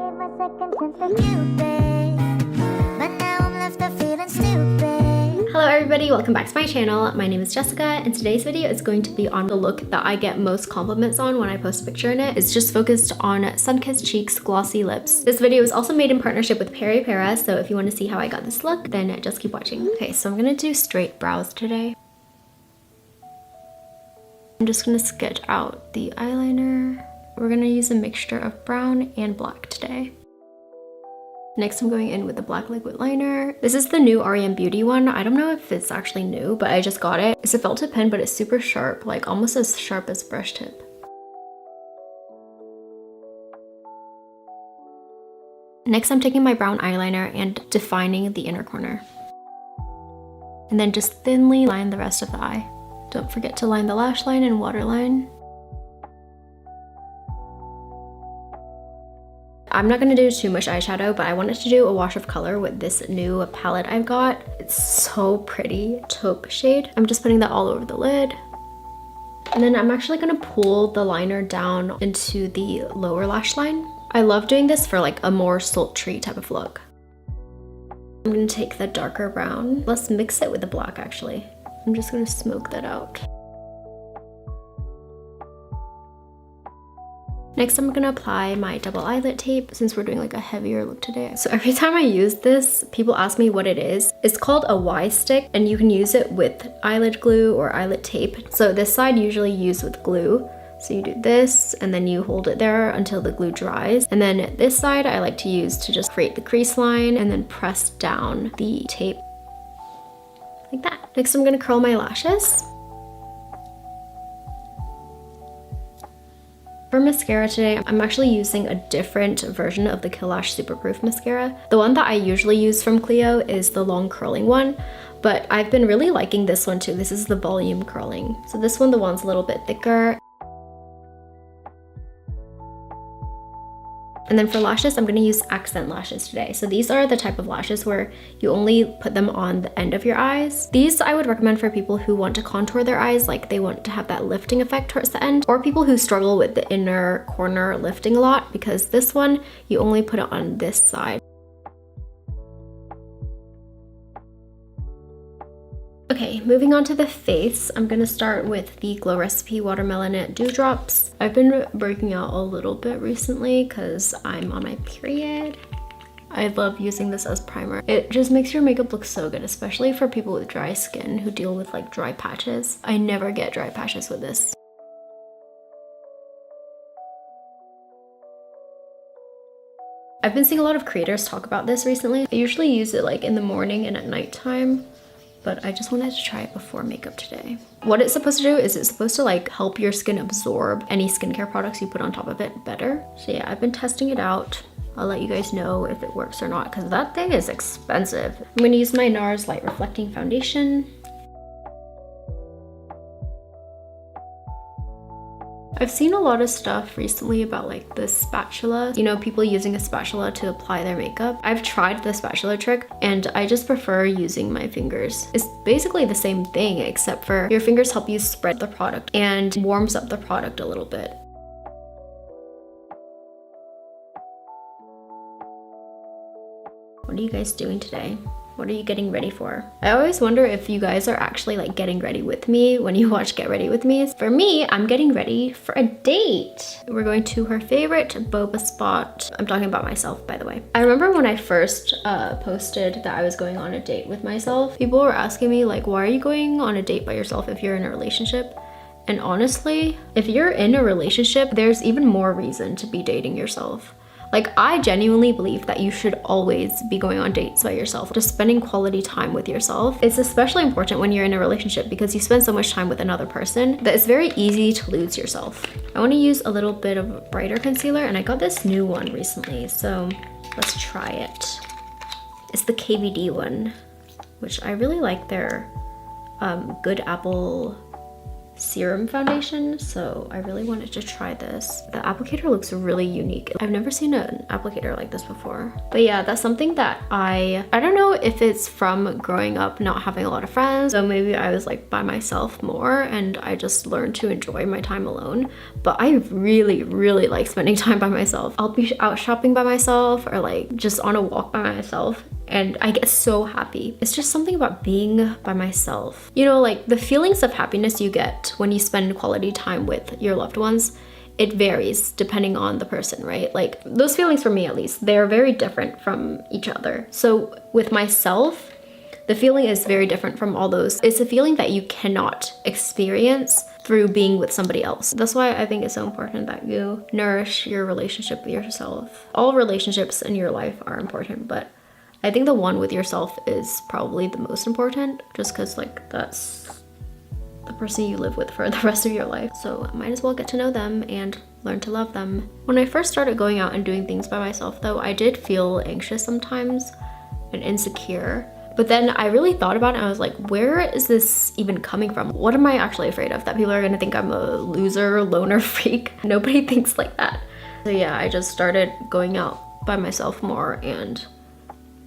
Hello everybody, welcome back to my channel. My name is Jessica and today's video is going to be on the look that I get most compliments on when I post a picture in it. It's just focused on Sunkissed Cheeks Glossy Lips. This video is also made in partnership with Para, so if you want to see how I got this look, then just keep watching. Okay, so I'm gonna do straight brows today. I'm just gonna sketch out the eyeliner. We're gonna use a mixture of brown and black today. Next, I'm going in with the black liquid liner. This is the new REM Beauty one. I don't know if it's actually new, but I just got it. It's a felt tip pen, but it's super sharp, like almost as sharp as brush tip. Next, I'm taking my brown eyeliner and defining the inner corner. And then just thinly line the rest of the eye. Don't forget to line the lash line and waterline. I'm not gonna do too much eyeshadow, but I wanted to do a wash of color with this new palette I've got. It's so pretty, taupe shade. I'm just putting that all over the lid. And then I'm actually gonna pull the liner down into the lower lash line. I love doing this for like a more sultry type of look. I'm gonna take the darker brown. Let's mix it with the black actually. I'm just gonna smoke that out. Next, I'm gonna apply my double eyelid tape since we're doing like a heavier look today. So every time I use this, people ask me what it is. It's called a Y stick and you can use it with eyelid glue or eyelid tape. So this side usually used with glue. So you do this and then you hold it there until the glue dries. And then this side I like to use to just create the crease line and then press down the tape like that. Next, I'm gonna curl my lashes. For mascara today, I'm actually using a different version of the Kailash Superproof mascara. The one that I usually use from Clio is the long curling one, but I've been really liking this one too. This is the volume curling. So this one, the one's a little bit thicker. And then for lashes, I'm gonna use accent lashes today. So these are the type of lashes where you only put them on the end of your eyes. These I would recommend for people who want to contour their eyes, like they want to have that lifting effect towards the end, or people who struggle with the inner corner lifting a lot, because this one, you only put it on this side. Okay, moving on to the face, I'm gonna start with the Glow Recipe Watermelon Dewdrops. I've been breaking out a little bit recently because I'm on my period. I love using this as primer. It just makes your makeup look so good, especially for people with dry skin who deal with like dry patches. I never get dry patches with this. I've been seeing a lot of creators talk about this recently. I usually use it like in the morning and at nighttime, but I just wanted to try it before makeup today. What it's supposed to do is it's supposed to like help your skin absorb any skincare products you put on top of it better. So yeah, I've been testing it out. I'll let you guys know if it works or not because that thing is expensive. I'm gonna use my NARS Light Reflecting Foundation. I've seen a lot of stuff recently about like the spatula, you know, people using a spatula to apply their makeup. I've tried the spatula trick and I just prefer using my fingers. It's basically the same thing except for your fingers help you spread the product and warms up the product a little bit. What are you guys doing today? What are you getting ready for? I always wonder if you guys are actually like getting ready with me when you watch Get Ready With Me. For me, I'm getting ready for a date. We're going to her favorite boba spot. I'm talking about myself, by the way. I remember when I first posted that I was going on a date with myself, people were asking me like, why are you going on a date by yourself if you're in a relationship? And honestly, if you're in a relationship, there's even more reason to be dating yourself. Like, I genuinely believe that you should always be going on dates by yourself, just spending quality time with yourself. It's especially important when you're in a relationship because you spend so much time with another person that it's very easy to lose yourself. I want to use a little bit of brighter concealer and I got this new one recently, so let's try it. It's the KVD one, which I really like their Good Apple serum foundation, so I really wanted to try this. The applicator looks really unique. I've never seen an applicator like this before. But yeah, that's something that I don't know if it's from growing up not having a lot of friends, so maybe I was like by myself more and I just learned to enjoy my time alone. But I really like spending time by myself. I'll be out shopping by myself or like just on a walk by myself, and I get so happy. It's just something about being by myself. You know, like the feelings of happiness you get when you spend quality time with your loved ones, it varies depending on the person, right? Like those feelings for me at least, they're very different from each other. So with myself, the feeling is very different from all those. It's a feeling that you cannot experience through being with somebody else. That's why I think it's so important that you nourish your relationship with yourself. All relationships in your life are important, but I think the one with yourself is probably the most important, just because like that's the person you live with for the rest of your life. So I might as well get to know them and learn to love them. When I first started going out and doing things by myself though, I did feel anxious sometimes and insecure. But then I really thought about it and I was like, where is this even coming from? What am I actually afraid of? That people are gonna think I'm a loser, loner freak? Nobody thinks like that. So yeah, I just started going out by myself more and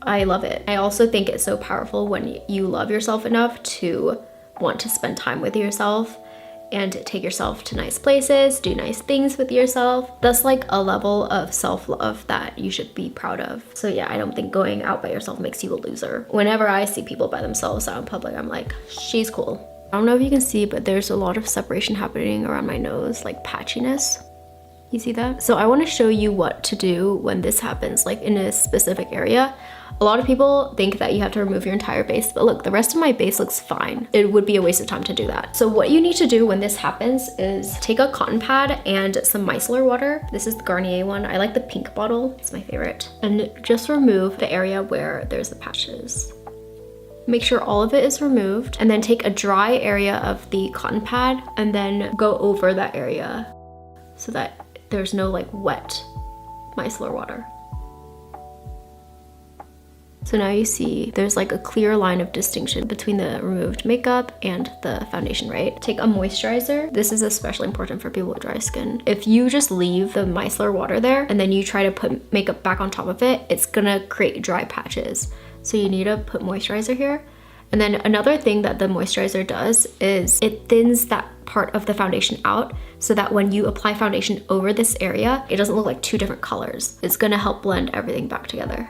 I love it. I also think it's so powerful when you love yourself enough to want to spend time with yourself and take yourself to nice places, do nice things with yourself. That's like a level of self-love that you should be proud of. So yeah, I don't think going out by yourself makes you a loser. Whenever I see people by themselves out in public, I'm like, she's cool. I don't know if you can see, but there's a lot of separation happening around my nose, like patchiness. You see that? So I want to show you what to do when this happens, like in a specific area. A lot of people think that you have to remove your entire base, but look, the rest of my base looks fine. It would be a waste of time to do that. So what you need to do when this happens is take a cotton pad and some micellar water. This is the Garnier one. I like the pink bottle, it's my favorite. And just remove the area where there's the patches. Make sure all of it is removed and then take a dry area of the cotton pad and then go over that area so that there's no like wet micellar water. So now you see there's like a clear line of distinction between the removed makeup and the foundation, right? Take a moisturizer. This is especially important for people with dry skin. If you just leave the micellar water there and then you try to put makeup back on top of it, it's gonna create dry patches. So you need to put moisturizer here. And then another thing that the moisturizer does is it thins that part of the foundation out so that when you apply foundation over this area, it doesn't look like two different colors. It's gonna help blend everything back together.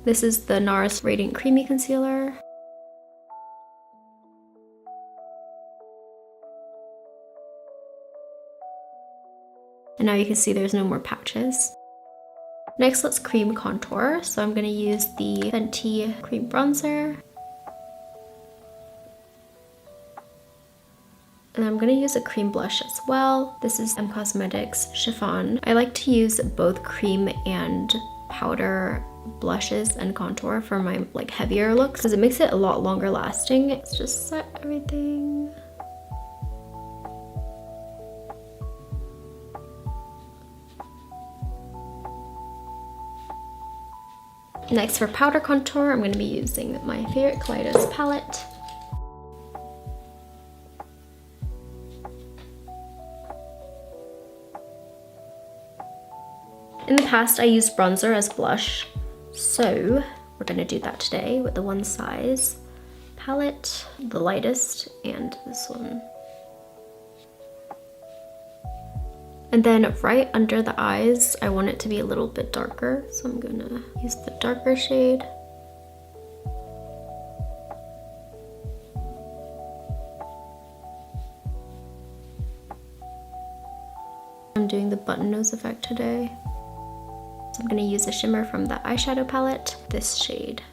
This is the NARS Radiant Creamy Concealer. And now you can see there's no more patches. Next, let's cream contour. So I'm gonna use the Fenty Cream Bronzer. And I'm gonna use a cream blush as well. This is M Cosmetics Chiffon. I like to use both cream and powder blushes and contour for my like heavier looks because it makes it a lot longer lasting. Let's just set everything. Next for powder contour, I'm going to be using my favorite Kaleidos palette. In the past, I used bronzer as blush, so we're gonna do that today with the One Size palette, the lightest, and this one. And then right under the eyes, I want it to be a little bit darker, so I'm gonna use the darker shade. I'm doing the button nose effect today. So I'm gonna use a shimmer from the eyeshadow palette, this shade.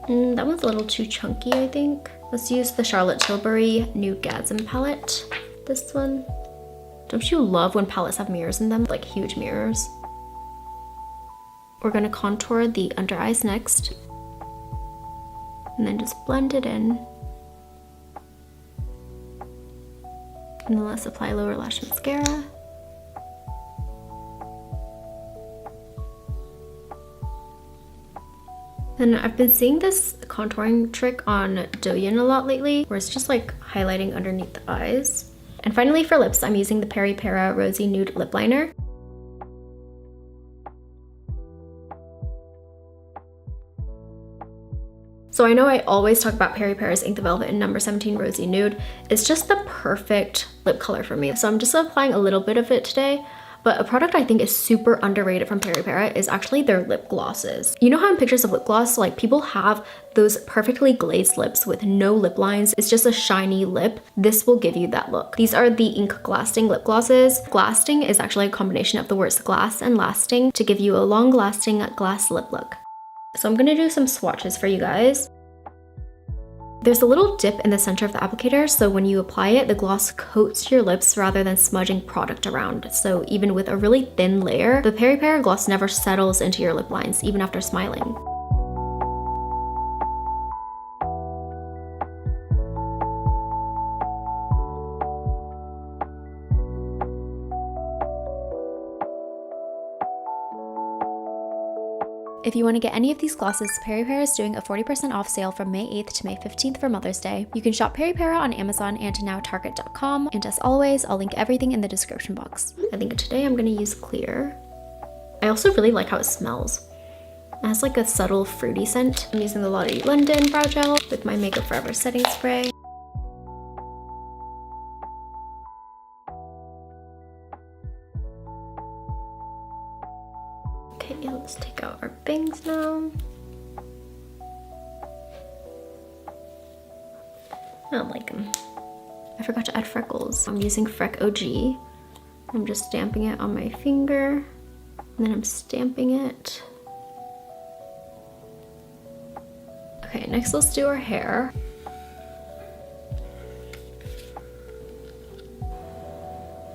That one's a little too chunky, I think. Let's use the Charlotte Tilbury New Gasm palette, this one. Don't you love when palettes have mirrors in them, like huge mirrors? We're gonna contour the under eyes next, and then just blend it in. And then let's apply lower lash mascara. And I've been seeing this contouring trick on Douyin a lot lately, where it's just like highlighting underneath the eyes. And finally for lips, I'm using the Peri Para Rosy Nude Lip Liner. So I know I always talk about Peri Para's Ink the Velvet in number 17 Rosy Nude. It's just the perfect lip color for me. So I'm just applying a little bit of it today. But a product I think is super underrated from Peri Para is actually their lip glosses. You know how in pictures of lip gloss, like people have those perfectly glazed lips with no lip lines. It's just a shiny lip. This will give you that look. These are the ink glasting lip glosses. Glasting is actually a combination of the words glass and lasting to give you a long lasting glass lip look. So I'm gonna do some swatches for you guys. There's a little dip in the center of the applicator, so when you apply it, the gloss coats your lips rather than smudging product around. So even with a really thin layer, the Peri Para gloss never settles into your lip lines, even after smiling. If you want to get any of these glosses, Peri Para is doing a 40% off sale from May 8th to May 15th for Mother's Day. You can shop Peri Para on Amazon and now Target.com. And as always, I'll link everything in the description box. I think today I'm going to use clear. I also really like how it smells. It has like a subtle fruity scent. I'm using the Lottie London Brow Gel with my Makeup Forever setting spray. Okay, let's take out our bangs now. I don't like them. I forgot to add freckles. I'm using Freck OG. I'm just stamping it on my finger, and then I'm stamping it. Okay, next let's do our hair.